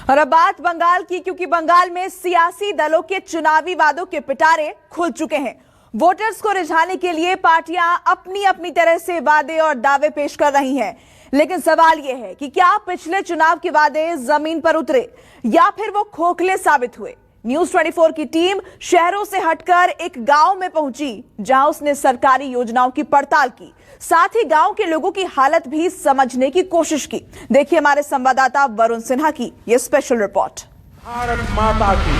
और अब बात बंगाल की, क्योंकि बंगाल में सियासी दलों के चुनावी वादों के पिटारे खुल चुके हैं। वोटर्स को रिझाने के लिए पार्टियां अपनी अपनी तरह से वादे और दावे पेश कर रही हैं, लेकिन सवाल यह है कि क्या पिछले चुनाव के वादे जमीन पर उतरे या फिर वो खोखले साबित हुए। न्यूज 24 की टीम शहरों से हटकर एक गांव में पहुंची, जहां उसने सरकारी योजनाओं की पड़ताल की, साथ ही गांव के लोगों की हालत भी समझने की कोशिश की। देखिए हमारे संवाददाता वरुण सिन्हा की यह स्पेशल रिपोर्ट। भारत माता की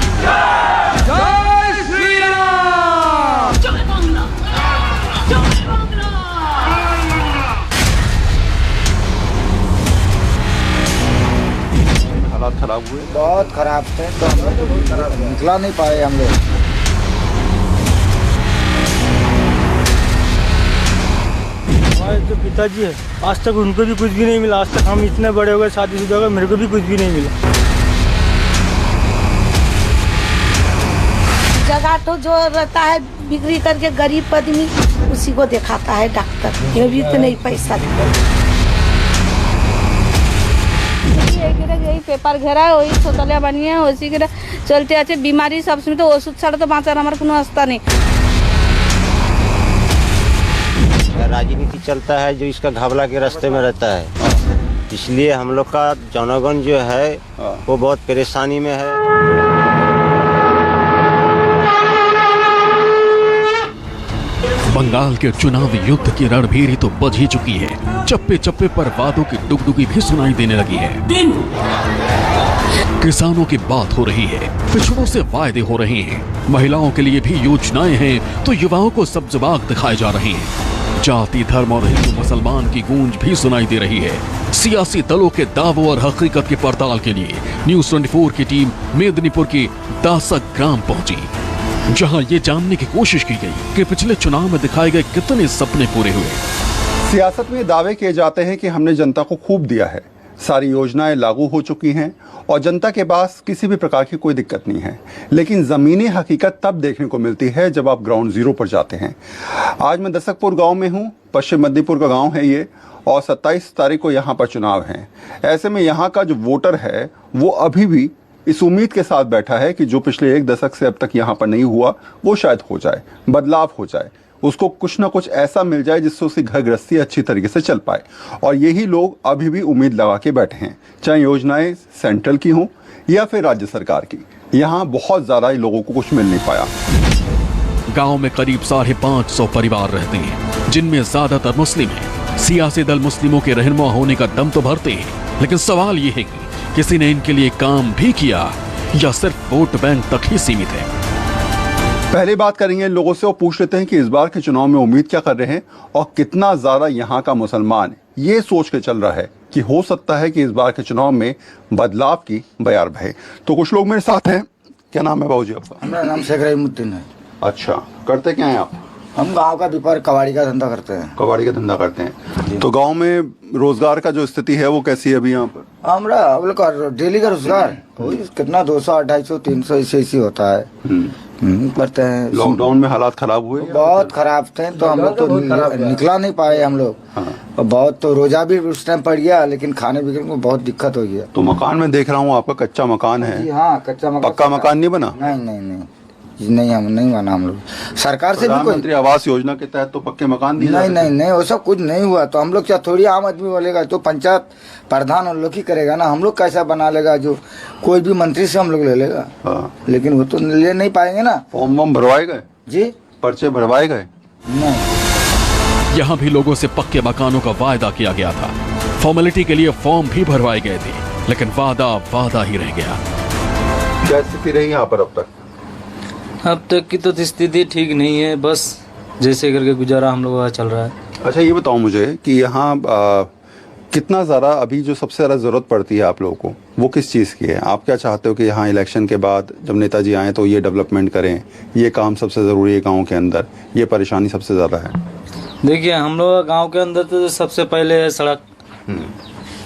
जय श्री राम। जय बांग्ला, जय बांग्ला। हालात खराब हुए, बहुत खराब थे, तो हम लोग निकला नहीं पाए। हम लोग हमारे जो पिताजी है, आज तक उनको भी कुछ भी नहीं मिला। आज तक हम इतने बड़े हो गए, शादीशुदा हो गए, मेरे को भी कुछ भी नहीं मिला। जगह तो जो रहता है बिक्री करके गरीब आदमी उसी को दिखाता है डॉक्टर, ये भी तो नहीं पैसा यही पेपर घेरा वही शौचालय बनिए उसी के चलते अच्छे बीमारी सब सुनी तो ओषुध छाड़ा तो बाँचार हमारे को रास्ता नहीं। राजनीति चलता है जो इसका घबला के रास्ते में रहता है, इसलिए हम लोग का जनगण जो है वो बहुत परेशानी में है। बंगाल के चुनावी युद्ध की रणभेरी तो बज ही चुकी है। चप्पे चप्पे पर वादों की डुगडुगी भी सुनाई देने लगी है। किसानों की बात हो रही है, पिछड़ों से वायदे हो रहे हैं, महिलाओं के लिए भी योजनाएं हैं, तो युवाओं को सब्ज बाग दिखाए जा रहे हैं। जाति, धर्म और हिंदू मुसलमान की गूंज भी सुनाई दे रही है। सियासी दलों के दावों और हकीकत की पड़ताल के लिए न्यूज 24 की टीम मेदिनीपुर की दासक ग्राम पहुंची, जहां ये जानने की कोशिश की गई कि पिछले चुनाव में दिखाए गए कितने सपने पूरे हुए। सियासत में दावे किए जाते हैं कि हमने जनता को खूब दिया है, सारी योजनाएं लागू हो चुकी हैं और जनता के पास किसी भी प्रकार की कोई दिक्कत नहीं है। लेकिन ज़मीनी हकीकत तब देखने को मिलती है जब आप ग्राउंड जीरो पर जाते हैं। आज मैं दसकपुर गांव में हूं, पश्चिम मेदिनीपुर का गांव है ये, और 27 तारीख को यहाँ पर चुनाव है। ऐसे में यहाँ का जो वोटर है वो अभी भी इस उम्मीद के साथ बैठा है कि जो पिछले एक दशक से अब तक यहाँ पर नहीं हुआ वो शायद हो जाए, बदलाव हो जाए, उसको कुछ ना कुछ ऐसा मिल जाए जिससे उसकी घर गृहस्थी अच्छी तरीके से चल पाए। और यही लोग अभी भी उम्मीद लगा के बैठे हैं, चाहे योजनाएं सेंट्रल की हों या फिर राज्य सरकार की। यहाँ बहुत ज़्यादा लोगों को कुछ मिल नहीं पाया। गांव में करीब 550 परिवार रहते हैं, जिनमें ज्यादातर मुस्लिम हैं। सियासी दल मुस्लिमों के रहनुमा होने का दम तो भरते हैं, लेकिन सवाल ये है कि किसी ने इनके लिए काम भी किया या सिर्फ वोट बैंक तक ही सीमित है। पहले बात करेंगे लोगों से और पूछ लेते हैं कि इस बार के चुनाव में उम्मीद क्या कर रहे हैं और कितना ज्यादा यहाँ का मुसलमान ये सोच के चल रहा है कि हो सकता है कि इस बार के चुनाव में बदलाव की बयार बहे। तो कुछ लोग मेरे साथ हैं। क्या नाम है बाबूजी आपका? हमारा नाम शेख रहीमुद्दीन है। अच्छा, करते क्या हैं आप? हम गांव का व्यापार कबाड़ी का धंधा करते हैं। कबाड़ी का धंधा करते हैं। तो गांव में रोजगार का जो स्थिति है वो कैसी है अभी यहाँ पर? हमारा हम लोग का डेली का रोजगार कितना 200, 250, 300 ऐसे होता है। करते हैं। लॉकडाउन में हालात खराब हुए? बहुत खराब थे, तो हम लोग तो निकला नहीं पाए हम लोग। और बहुत तो रोजा भी उस टाइम पड़ गया, लेकिन खाने पीने में बहुत दिक्कत हो गया। तो मकान में देख रहा हूँ आपका कच्चा मकान है। हाँ, कच्चा मकान। पक्का मकान नहीं बना? नहीं, हम नहीं बना। हम लोग सरकार से भी कोई प्रधानमंत्री आवास योजना के तहत तो पक्के मकान दिए? नहीं, वो सब कुछ नहीं हुआ। तो हम लोग क्या थोड़ी आम आदमी बोलेगा, तो पंचायत प्रधान उन लोग ही करेगा ना। हम लोग कैसा बना लेगा, जो कोई भी मंत्री से हम लोग ले लेगा। लेकिन वो तो ले नहीं पाएंगे ना। फॉर्म भरवाए गए जी? पर्चे भरवाए गए? नहीं। यहाँ भी लोगों से पक्के मकानों का वायदा किया गया था, फॉर्मेलिटी के लिए फॉर्म भी भरवाए गए थे, लेकिन वादा ही रह गया। क्या स्थिति रही यहाँ पर अब तक? अब तक की तो स्थिति ठीक नहीं है, बस जैसे करके गुजारा हम लोगों का चल रहा है। अच्छा, ये बताओ मुझे कि यहाँ कितना ज़्यादा अभी जो सबसे ज़्यादा ज़रूरत पड़ती है आप लोगों को, वो किस चीज़ की है? आप क्या चाहते हो कि यहाँ इलेक्शन के बाद जब नेताजी आए तो ये डेवलपमेंट करें, ये काम सबसे ज़रूरी है गाँव के अंदर, ये परेशानी सबसे ज़्यादा है? देखिए, हम लोग गाँव के अंदर तो सबसे पहले है सड़क।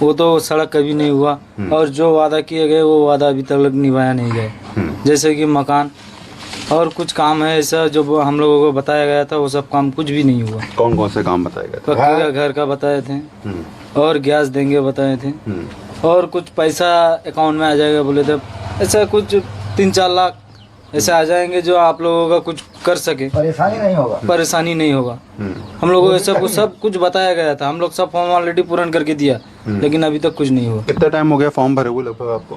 वो तो सड़क कभी नहीं हुआ, और जो वादा किए गए वो वादा अभी तक निभाया नहीं गए। जैसे कि मकान और कुछ काम है ऐसा जो हम लोगों को बताया गया था, वो सब काम कुछ भी नहीं हुआ। कौन कौन से काम बताए गए? पक्का घर का बताए थे, और गैस देंगे बताए थे, और कुछ पैसा अकाउंट में आ जाएगा बोले थे, ऐसा कुछ 3-4 लाख ऐसे आ जाएंगे जो आप लोगों का कुछ कर सके, परेशानी नहीं होगा। परेशानी नहीं होगा। हम लोगों को सब कुछ बताया गया था, हम लोग सब फॉर्म ऑलरेडी पूर्ण करके दिया, लेकिन अभी तक कुछ नहीं हुआ। कितना टाइम हो गया फॉर्म भरे हुए लगभग आपको?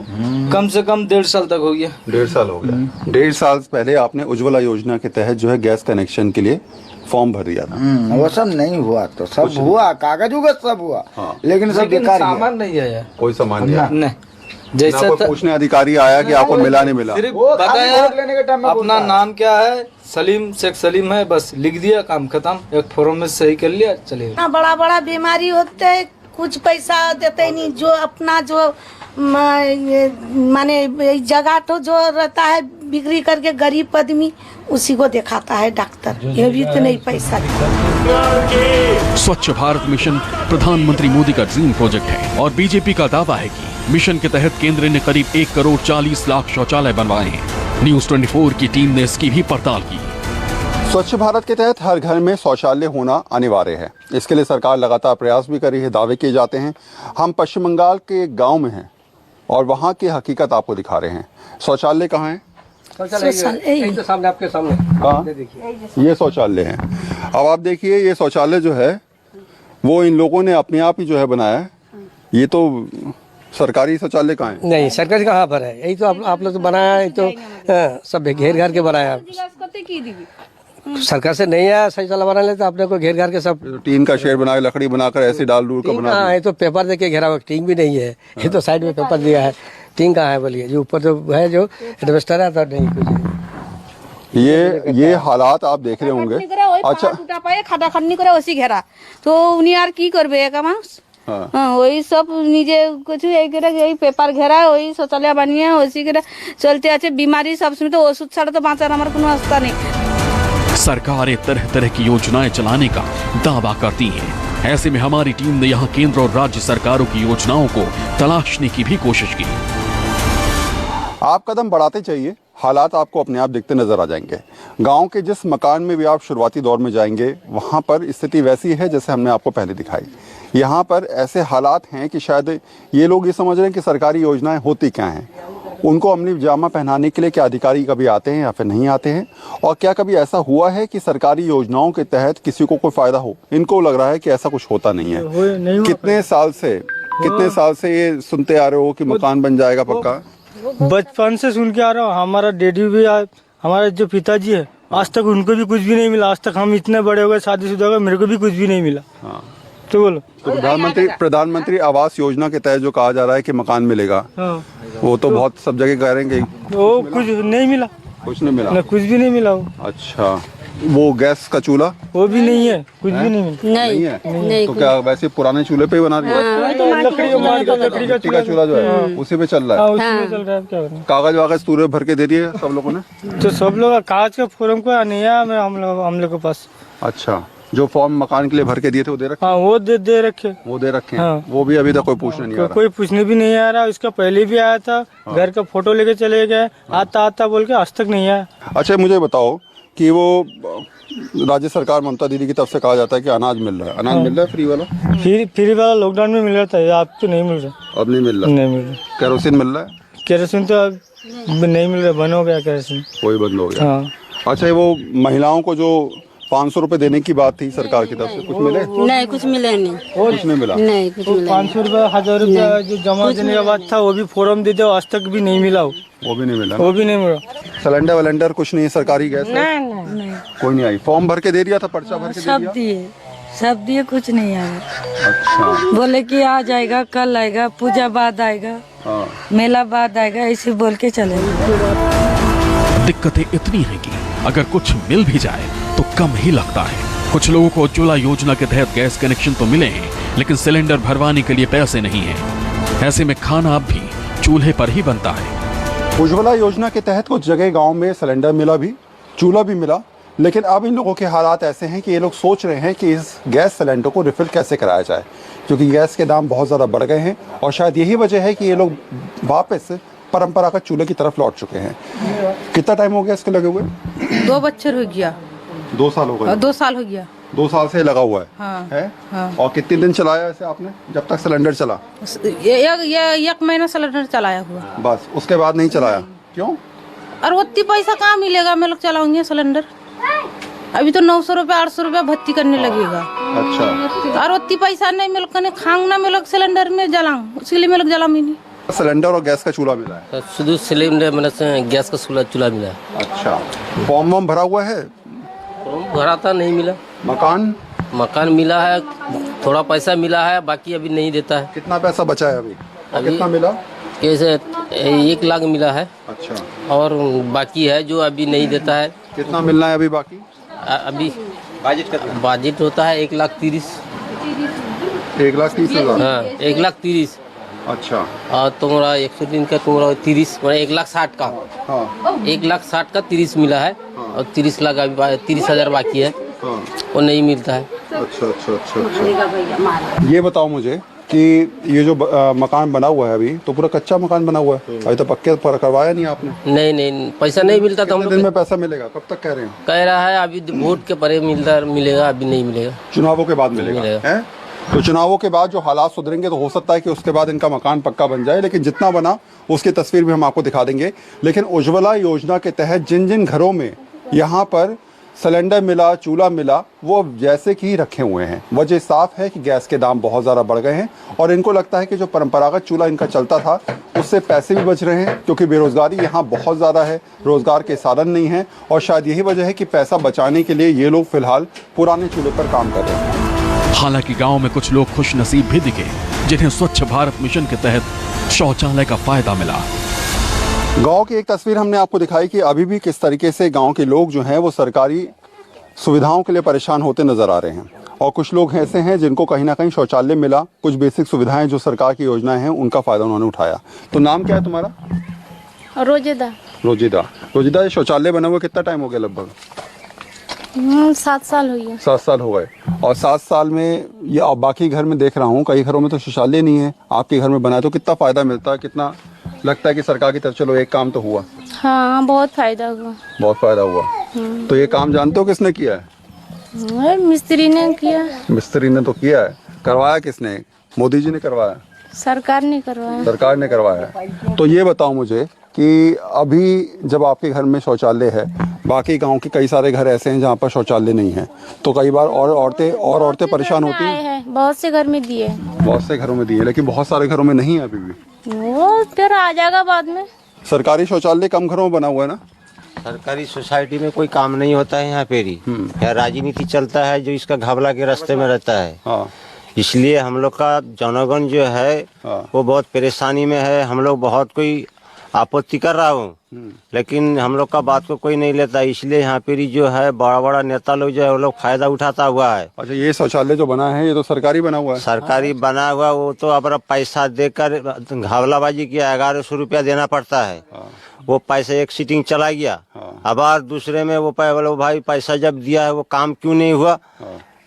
कम से कम 1.5 साल तक हो गया। 1.5 साल हो गया। 1.5 साल पहले आपने उज्ज्वला योजना के तहत जो है गैस कनेक्शन के लिए फॉर्म भर दिया था। वो सब नहीं हुआ, तो सब हुआ, कागज उगज सब हुआ, लेकिन सब बेकार ही है। सामान नहीं आया, कोई सामान नहीं आया। नहीं जैसा पूछने अधिकारी आया कि आपको मिला नहीं मिला? सिर्फ बताया अपना नाम क्या है, सलीम, शेख सलीम है, बस लिख दिया, काम खत्म, एक फॉर्म में सही कर लिया, चले। बड़ा बड़ा बीमारी होते है, कुछ पैसा देते नहीं, जो अपना जो माने जगह तो जो रहता है बिक्री करके गरीब आदमी उसी को दिखाता है डॉक्टर, ये भी तो नहीं पैसा देता। स्वच्छ भारत मिशन प्रधानमंत्री मोदी का ड्रीम प्रोजेक्ट है और बीजेपी का दावा है कि मिशन के तहत केंद्र ने करीब 1 करोड़ 40 लाख शौचालय बनवाए हैं। न्यूज 24 की टीम ने इसकी भी पड़ताल की। स्वच्छ भारत के तहत हर घर में शौचालय होना अनिवार्य है। इसके लिए सरकार लगातार प्रयास भी कर रही है, दावे किए जाते हैं। हम पश्चिम बंगाल के एक गाँव में हैं और वहाँ की हकीकत आपको दिखा रहे हैं। शौचालय कहाँ है? सामने, आपके सामने। कहाँ? ये शौचालय है। अब आप देखिए, ये शौचालय जो है वो इन लोगों ने अपने आप ही जो है बनाया है। ये तो सरकारी शौचालय कहाँ है? नहीं, सरकारी कहाँ पर है? यही तो आप लोग तो बनाया है, तो सब घेर घार के बनाया। सरकार से नहीं आया शौचालय बनाने, तो आपने को घेर घार के सब टीन का शेड बना के लकड़ी बनाकर ऐसे डाल डूल कर बना दिया। ये तो पेपर दे के घेरा हुआ, टीन भी नहीं है। ये तो साइड में पेपर दिया है, टीन कहाँ है बोलिए? जो ऊपर जो है, जो एडवेस्टर है, तो नहीं कुछ। ये हालात आप देख रहे होंगे। अच्छा, खाटा खाटनी करे ওসি घेरा तो उन्हीं यार की करबे एक मास। हाँ, वही सब निजे कुछ यही पेपर घेरा, वही शौचालय बानिए, ওসি के चलते আছে बीमारी सब समय तो ওষুধ ছাড়া তো বাঁচার আমার কোনো রাস্তা नहीं। सरकारें तरह तरह की योजनाएं चलाने का दावा करती हैं। ऐसे में हमारी टीम ने यहाँ केंद्र और राज्य सरकारों की योजनाओं को तलाशने की भी कोशिश की। आप कदम बढ़ाते चाहिए, हालात आपको अपने आप दिखते नजर आ जाएंगे। गांव के जिस मकान में भी आप शुरुआती दौर में जाएंगे, वहां पर स्थिति वैसी है जैसे हमने आपको पहले दिखाई। यहाँ पर ऐसे हालात हैं कि शायद ये लोग ये समझ रहे हैं कि सरकारी योजनाएं होती क्या हैं। उनको अमली जामा पहनाने के लिए क्या अधिकारी कभी आते हैं या फिर नहीं आते हैं? और क्या कभी ऐसा हुआ है कि सरकारी योजनाओं के तहत किसी को कोई फायदा हो? इनको लग रहा है कि ऐसा कुछ होता नहीं है। कितने साल से ये सुनते आ रहे हो कि मकान बन जाएगा पक्का? बचपन से सुन के आ रहा हूँ। हमारा डैडी भी, हमारे जो पिताजी है, आज तक उनको भी कुछ भी नहीं मिला। आज तक हम इतने बड़े हो गए, शादीशुदा हो गए, मेरे को भी कुछ भी नहीं मिला। हाँ। तो बोलो, तो प्रधानमंत्री आवास योजना के तहत जो कहा जा रहा है कि मकान मिलेगा, वो तो बहुत सब जगह कह रहे हैं कि वो कुछ नहीं मिला। कुछ नहीं मिला? कुछ भी नहीं मिला। अच्छा, वो गैस का चूल्हा वो भी नहीं है, कुछ भी नहीं मिला। नहीं है? तो क्या वैसे पुराने चूल्हे पे ही बना दिया? लकड़ी का चूल्हा जो है उसी पे चल रहा है। उसी में चल रहा है। क्या करें? कागज वागज पूरे भर के दे दिए सब लोगों ने? तो सब लोग कागज का फॉर्म को नहीं है हम लोग के पास। अच्छा, जो फॉर्म मकान के लिए भर के दिए थे वो दे रखे? हाँ, वो दे रखे। वो दे रखे हैं। हाँ। वो भी अभी तक कोई पूछने नहीं आ रहा? कोई पूछने भी नहीं आ रहा। इसका पहले भी आया था, घर का फोटो लेके चले गए, आता बोल के, आज तक नहीं आया। अच्छा, मुझे बताओ कि वो राज्य सरकार ममता दीदी की तरफ से कहा जाता है कि अनाज मिल रहा है, अनाज मिल रहा है फ्री वाला? फ्री वाला लॉकडाउन में मिल रहा था, अब तो नहीं मिल रहा। अब नहीं मिल रहा? नहीं मिल रहा। केरोसिन मिल रहा है? केरोसिन तो अब नहीं मिल रहा, बंद हो गया केरोसिन। कोई बंद हो गया? हाँ। अच्छा, वो महिलाओं को जो 500 रुपए देने की बात थी सरकार की तरफ से, कुछ मिले? नहीं, कुछ मिले नहीं। कुछ नहीं मिला? नहीं, कुछ मिला। 500 रुपए, 1000 रुपया जो जमा देने का बात था, वो भी फॉर्म दे दो, आज तक भी नहीं मिला। वो भी नहीं मिला? वो भी नहीं मिला। सिलेंडर वलेंडर कुछ नहीं? सरकारी गैस नहीं, कोई नहीं आई? फॉर्म भर के दे दिया था, पर्चा भर के दे दिया? सब दिए, कुछ नहीं आया। अच्छा, बोले कि आ जाएगा, कल आएगा, पूजा बाद आएगा, मेला बाद आएगा, ऐसे बोल के चले। दिक्कतें इतनी हैं कि अगर कुछ मिल भी जाए तो कम ही लगता है। कुछ लोगों को उज्ज्वला योजना के तहत गैस कनेक्शन तो मिले हैं, लेकिन सिलेंडर भरवाने के लिए पैसे नहीं हैं। ऐसे में खाना अब भी चूल्हे पर ही बनता है। उज्ज्वला योजना के तहत कुछ जगह गांव में सिलेंडर मिला भी, चूल्हा भी मिला, लेकिन अब इन लोगों के हालात ऐसे हैं कि ये लोग सोच रहे हैं कि इस गैस सिलेंडर को रिफिल कैसे कराया जाए, क्योंकि गैस के दाम बहुत ज़्यादा बढ़ गए हैं और शायद यही वजह है कि ये लोग वापस परंपरागत चूल्हे की तरफ लौट चुके हैं। कितना टाइम हो गया इसके लगे हुए? 2 बच्चे हो गया। 2 साल हो गए? 2 साल हो गया। 2 साल से लगा हुआ है। हाँ, है? हाँ। और कितने दिन चलाया ऐसे आपने जब तक सिलेंडर चला? एक महीना सिलेंडर चलाया हुआ। बस उसके बाद नहीं चलाया? क्यों? और उतनी पैसा कहाँ मिलेगा, मैं लोग चलाऊंगे सिलेंडर। अभी तो 900 रुपया 800 रुपया भर्ती करने लगेगा। अच्छा। और उतनी पैसा नहीं मिल कने खांगना में लोग सिलेंडर में जलाऊं, उसके लिए मैं लोग जला नहीं। सिलेंडर और गैस का चूल्हा मिला है? शुद्ध सिलेंडर मैंने गैस का चूल्हा मिला है। अच्छा। फॉर्म वॉर्म भरा हुआ है? भरा था, नहीं मिला। मकान मिला है, थोड़ा पैसा मिला है, बाकी अभी नहीं देता है। कितना पैसा बचा है अभी? कितना मिला? कैसे 1 लाख मिला है। अच्छा। और बाकी है जो अभी नहीं देता है। कितना मिलना है अभी बाकी? अभी बाजिट होता है 1,30,000। 1,30,000? हाँ, 1,30,000। अच्छा। और तुम्हारा 100 दिन का तुम्हारा 30, 1,60,000 का। हाँ। 1,60,000 का 30 मिला है। और 30 लाख अभी 30,000 बाकी है। हाँ। वो नहीं मिलता है। अच्छा अच्छा अच्छा अच्छा। ये बताओ मुझे कि ये जो मकान बना हुआ है अभी, तो पूरा कच्चा मकान बना हुआ है, अभी तो पक्के पर करवाया नहीं आपने? नहीं, पैसा नहीं मिलता था। कितने दिन में पैसा मिलेगा? कब तक कह रहे हैं? कह रहा है अभी वोट के परे मिलेगा, अभी नहीं मिलेगा। चुनावों के बाद मिलेगा। है? तो चुनावों के बाद जो हालात सुधरेंगे तो हो सकता है कि उसके बाद इनका मकान पक्का बन जाए, लेकिन जितना बना उसकी तस्वीर भी हम आपको दिखा देंगे। लेकिन उज्ज्वला योजना के तहत जिन जिन घरों में यहाँ पर सिलेंडर मिला, चूल्हा मिला, वो जैसे कि रखे हुए हैं। वजह साफ है कि गैस के दाम बहुत ज़्यादा बढ़ गए हैं और इनको लगता है कि जो परंपरागत चूल्हा इनका चलता था उससे पैसे भी बच रहे हैं, क्योंकि बेरोज़गारी यहाँ बहुत ज़्यादा है, रोज़गार के साधन नहीं है और शायद यही वजह है कि पैसा बचाने के लिए ये लोग फिलहाल पुराने चूल्हे पर काम कर रहे हैं। हालांकि गांव में कुछ लोग खुश नसीब भी दिखे जिन्हें स्वच्छ भारत मिशन के तहत शौचालय का फायदा मिला। गांव की एक तस्वीर हमने आपको दिखाई कि अभी भी किस तरीके से गांव के लोग जो हैं वो सरकारी सुविधाओं के लिए परेशान होते नजर आ रहे हैं। और कुछ लोग ऐसे हैं जिनको कहीं ना कहीं शौचालय मिला, कुछ बेसिक सुविधाएं जो सरकार की योजनाएं हैं उनका फायदा उन्होंने उठाया। तो नाम क्या है तुम्हारा? रोजिदा। ये शौचालय बना हुआ कितना टाइम हो गया? लगभग 7 साल हो गया। 7 साल हो गए। और 7 साल में ये और बाकी घर में देख रहा हूँ कई घरों में तो शौचालय नहीं है, आपके घर में बना है, तो कितना फायदा मिलता है? कितना लगता है कि सरकार की तरफ चलो एक काम तो हुआ? हाँ, बहुत फायदा हुआ। बहुत फायदा हुआ। तो ये काम जानते हो किसने किया है? मिस्त्री ने किया। मिस्त्री ने तो किया है। करवाया किसने? मोदी जी ने करवाया? सरकार ने करवाया। सरकार ने करवाया। तो ये बताओ मुझे कि अभी जब आपके घर में शौचालय है, बाकी गांव के कई सारे घर ऐसे हैं जहाँ पर शौचालय नहीं है, तो कई बार और औरतें परेशान होती हैं। बहुत से घर में दिए। बहुत से घरों में दिए, लेकिन बहुत सारे घरों में नहीं है अभी भी। वो फिर आ जाएगा बाद में। सरकारी शौचालय कम घरों में बना हुआ है ना? सरकारी सोसाइटी में कोई काम नहीं होता है यहाँ पे ही। राजनीति चलता है जो इसका घबला के रास्ते में रहता है। हाँ। इसलिए हम लोग का जनगण जो है वो बहुत परेशानी में है। हम लोग बहुत कोई आपत्ति कर रहा हूँ, लेकिन हम लोग का बात को कोई नहीं लेता। इसलिए यहाँ पे जो है बड़ा बड़ा नेता लोग जो है वो लोग फायदा उठाता हुआ है। अच्छा, ये शौचालय जो बना है ये तो सरकारी बना हुआ है? सरकारी बना हुआ, वो तो अब पैसा देकर घावलाबाजी किया, 1100 रुपया देना पड़ता है। वो पैसा एक सीटिंग चला गया। अब दूसरे में वो बोलो भाई पैसा जब दिया है वो काम क्यों नहीं हुआ?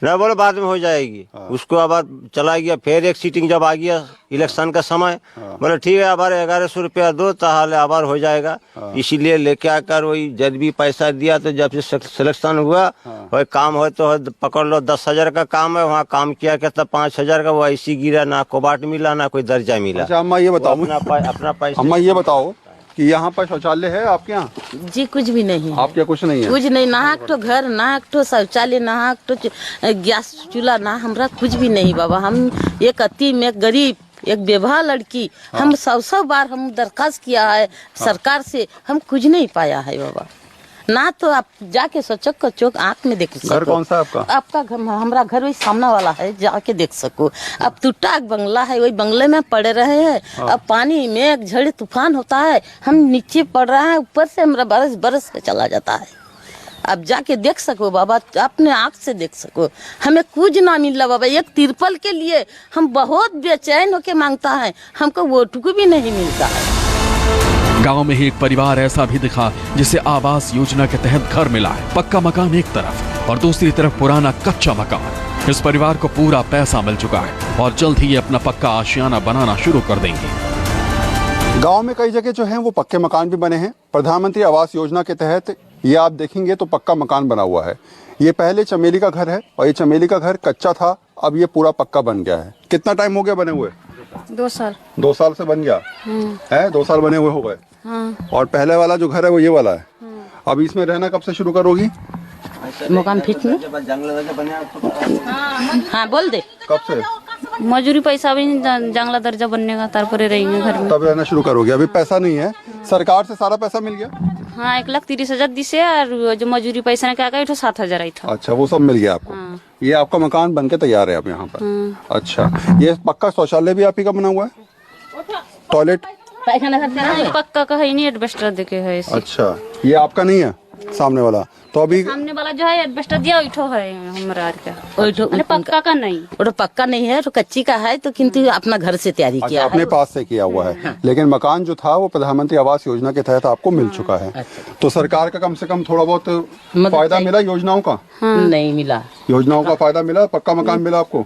न बोलो बाद में हो जाएगी। उसको अब चला गया, फिर एक सीटिंग जब आ गया इलेक्शन का समय, बोले ठीक है अब 1100 रुपया दो ताहले अब हो जाएगा। इसीलिए लेके आकर वही जब भी पैसा दिया तो जब से सिलेक्शन हुआ वही काम हो तो पकड़ लो 10,000 का काम है, वहाँ काम किया कहता 5,000 का, वो ऐसी गिरा, ना कोबाट मिला ना कोई दर्जा मिला। अच्छा अम्मा ये बताओ, अपना पैसा। अम्मा ये बताओ कि यहाँ पर शौचालय है आपके यहाँ? जी कुछ भी नहीं। आपके कुछ नहीं है? कुछ नहीं, ना एक ठो घर, ना एक ठो शौचालय, ना एक ठो गैस चूल्हा, ना हमरा कुछ भी नहीं बाबा। हम एक अति में गरीब, एक बेवा लड़की, हम 100 बार हम दरखास्त किया है सरकार से, हम कुछ नहीं पाया है बाबा। ना तो आप जाके सोचो को चौक आँख में देख सको। घर कौन सा आपका? आपका घर, हमारा घर वही सामने वाला है, जाके देख सको। अब टूटा बंगला है, वही बंगले में पड़े रहे हैं। अब पानी में झड़ी तूफान होता है, हम नीचे पड़ रहा है, ऊपर से हमारा बरस के चला जाता है। अब जाके देख सको बाबा, अपने आँख से देख सको। हमें कुछ ना मिला बाबा, एक तिरपल के लिए हम बहुत बेचैन होके मांगता है, हमको वोट को भी नहीं मिलता है। गांव में ही एक परिवार ऐसा भी दिखा जिसे आवास योजना के तहत घर मिला है। पक्का मकान एक तरफ और दूसरी तरफ पुराना कच्चा मकान। इस परिवार को पूरा पैसा मिल चुका है और जल्द ही ये अपना पक्का आशियाना बनाना शुरू कर देंगे। गांव में कई जगह जो हैं वो पक्के मकान भी बने हैं। प्रधानमंत्री आवास योजना के तहत ये आप देखेंगे तो पक्का मकान बना हुआ है। ये पहले चमेली का घर है और ये चमेली का घर कच्चा था, अब ये पूरा पक्का बन गया है। कितना टाइम हो गया बने हुए? 2 साल। 2 साल से बन गया है, 2 साल बने हुए हो गए। हाँ। और पहले वाला जो घर है वो ये वाला है। अब इसमें रहना कब से शुरू करोगी? मकान फिट में। हाँ बोल दे। कब से? मजूरी पैसा भी जंगला दर्जा बनने का, तारपरे रहेंगे घर में। तब रहना शुरू करोगे। अभी पैसा नहीं है, सरकार से सारा पैसा मिल गया? हाँ 1,30,000 दिसे और जो मजूरी पैसा ने क्या कहा 7,000 आई था। अच्छा, वो सब मिल गया आपको। हाँ। ये आपका मकान बनके तैयार है अब यहाँ पर। हाँ। अच्छा, ये पक्का शौचालय भी आप ही का बना हुआ है? टॉयलेट? पक्का का है नहीं, एडवेस्टर देके है ऐसे। अच्छा, ये आपका नहीं है सामने वाला? तो अभी सामने वाला जो है एडवेस्टर दिया ओइठो है हमरा आर का, अरे पक्का का नहीं। वो तो पक्का नहीं है, तो कच्ची का है, तो किंतु अपना घर से तैयारी किया अपने है। पास से किया हुआ है। लेकिन मकान जो था वो प्रधानमंत्री आवास योजना के तहत आपको मिल चुका है। तो सरकार का कम से कम थोड़ा बहुत फायदा मिला योजनाओं का? नहीं मिला। योजनाओं का फायदा मिला? पक्का मकान मिला आपको?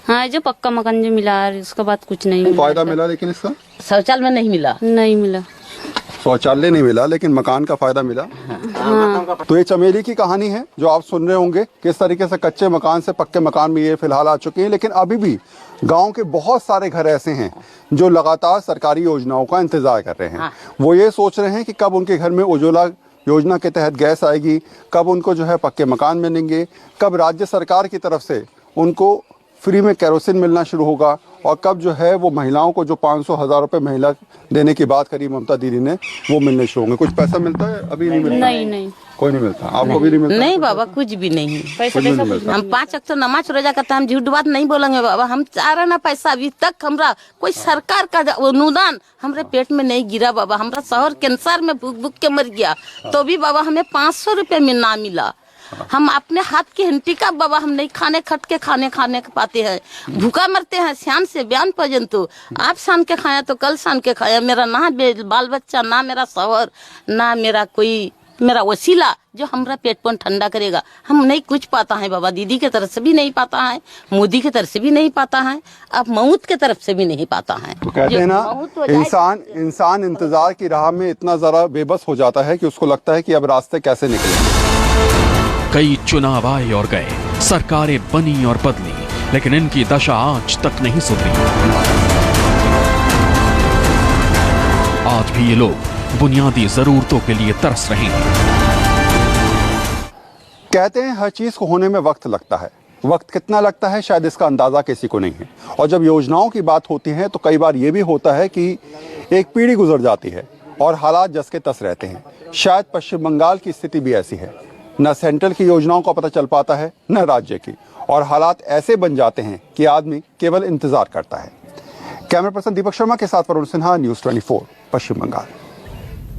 हाँ जो पक्का मकान जो मिला, उसके बाद कुछ नहीं मिला। फायदा मिला लेकिन इसका? शौचालय में नहीं मिला। नहीं मिला। शौचालय नहीं मिला लेकिन मकान का फायदा मिला। हाँ। तो ये चमेली की कहानी है जो आप सुन रहे होंगे, किस तरीके से कच्चे मकान से पक्के मकान में ये फिलहाल आ चुके हैं। लेकिन अभी भी गांव के बहुत सारे घर ऐसे हैं जो लगातार सरकारी योजनाओं का इंतजार कर रहे हैं। वो ये सोच रहे हैं कि कब उनके घर में उज्ज्वला योजना के तहत गैस आएगी, कब उनको जो है पक्के मकान मिलेंगे, कब राज्य सरकार की तरफ से उनको फ्री में केरोसिन मिलना शुरू होगा, और कब जो है वो महिलाओं को जो 500,000 रुपए महिला देने की बात करी ममता दीदी ने, वो मिलने शुरू होंगे। कुछ पैसा मिलता है? अभी नहीं मिलता? नहीं कोई नहीं मिलता। आपको भी नहीं मिलता? नहीं बाबा, कुछ भी नहीं। पैसा कुछ नहीं मिलता। हम 5 वक्त नमाज रोजा करते हैं, हम झूठ बात नहीं बोलेंगे बाबा। हम चाह रहे ना पैसा, अभी तक हमरा कोई सरकार का अनुदान हमरे पेट में नहीं गिरा बाबा। हमरा शहर कैंसर में भूख भूख के मर गया, तो भी बाबा हमें 500 रुपए में ना मिला। हम अपने हाथ की हिंटी का बाबा हम नहीं खाने खट के खाने पाते हैं, भूखा मरते हैं शान से बयान पर्यंत। आप शान के खाया तो कल शान के खाया। मेरा ना बाल बच्चा, ना मेरा शौहर, ना मेरा कोई मेरा वसीला जो हमारा पेट पन ठंडा करेगा। हम नहीं कुछ पाता है बाबा, दीदी के तरफ से भी नहीं पाता है, मोदी के तरफ से भी नहीं पाता है, अब मऊत के तरफ से भी नहीं पाता है। तो कहते हैं ना, इंसान इंतजार की राह में इतना जरा बेबस हो जाता है कि उसको लगता है कि अब रास्ते कैसे निकले। कई चुनाव आए और गए, सरकारें बनी और बदली, लेकिन इनकी दशा आज तक नहीं सुधरी। आज भी ये लोग बुनियादी जरूरतों के लिए तरस रहे हैं। कहते हैं हर चीज को होने में वक्त लगता है। वक्त कितना लगता है शायद इसका अंदाजा किसी को नहीं है। और जब योजनाओं की बात होती है तो कई बार ये भी होता है कि एक पीढ़ी गुजर जाती है और हालात जस के तस रहते हैं। शायद पश्चिम बंगाल की स्थिति भी ऐसी है, न सेंट्रल की योजनाओं का पता चल पाता है न राज्य की, और हालात ऐसे बन जाते हैं कि आदमी केवल इंतजार करता है। कैमरा पर्सन दीपक शर्मा के साथ वरुण सिन्हा, न्यूज़ 24, पश्चिम बंगाल।